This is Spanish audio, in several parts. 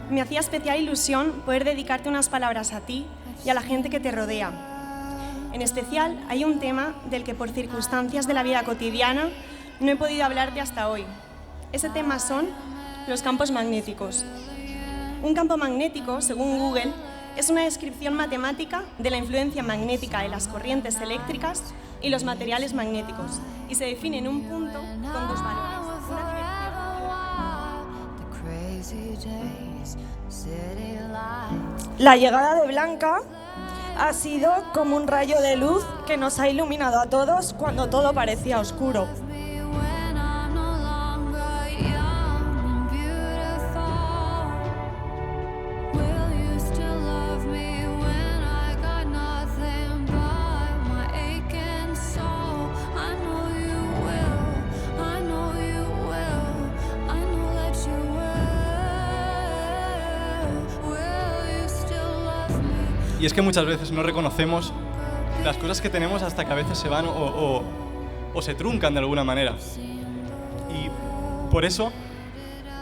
Me hacía especial ilusión poder dedicarte unas palabras a ti y a la gente que te rodea. En especial, hay un tema del que por circunstancias de la vida cotidiana no he podido hablarte hasta hoy. Ese tema son los campos magnéticos. Un campo magnético, según Google, es una descripción matemática de la influencia magnética de las corrientes eléctricas y los materiales magnéticos, y se define en un punto con dos valores. La llegada de Blanca ha sido como un rayo de luz que nos ha iluminado a todos cuando todo parecía oscuro. Y es que muchas veces no reconocemos las cosas que tenemos hasta que a veces se van o se truncan de alguna manera. Y por eso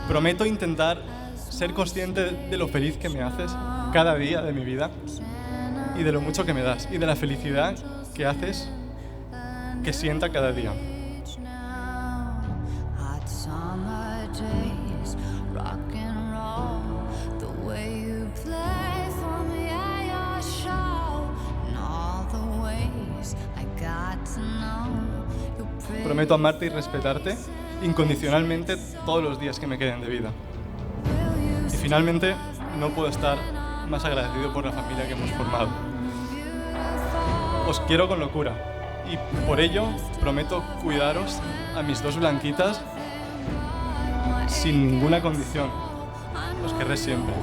prometo intentar ser consciente de lo feliz que me haces cada día de mi vida y de lo mucho que me das y de la felicidad que haces que sienta cada día. Prometo amarte y respetarte incondicionalmente todos los días que me queden de vida. Y finalmente, no puedo estar más agradecido por la familia que hemos formado. Os quiero con locura y por ello prometo cuidaros a mis dos blanquitas sin ninguna condición. Os querré siempre.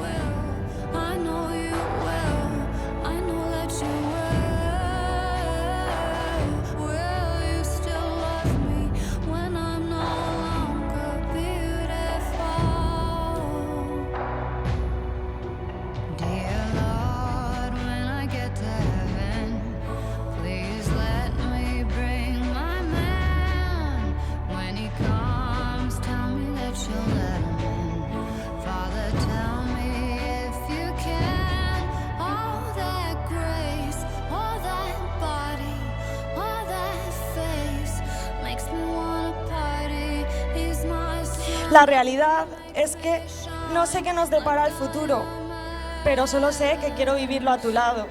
La realidad es que no sé qué nos depara el futuro, pero solo sé que quiero vivirlo a tu lado.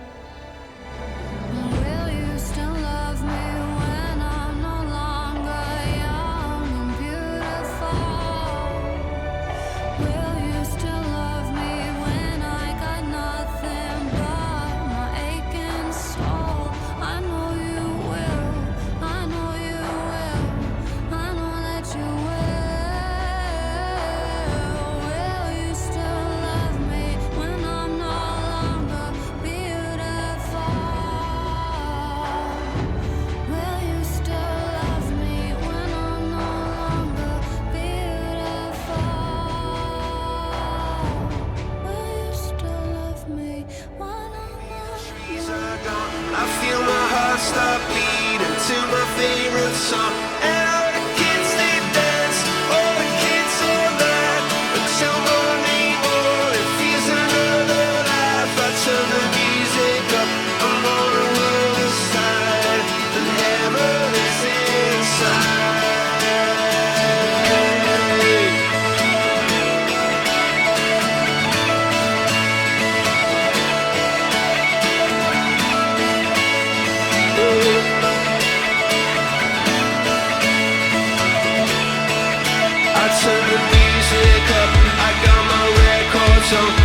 Stop beating to my favorite song, and all the kids they dance, all the kids all that. Until morning, all it feels another life. I turn the music up, I'm on the other side, and heaven is inside. Turn the music up, I got my records on.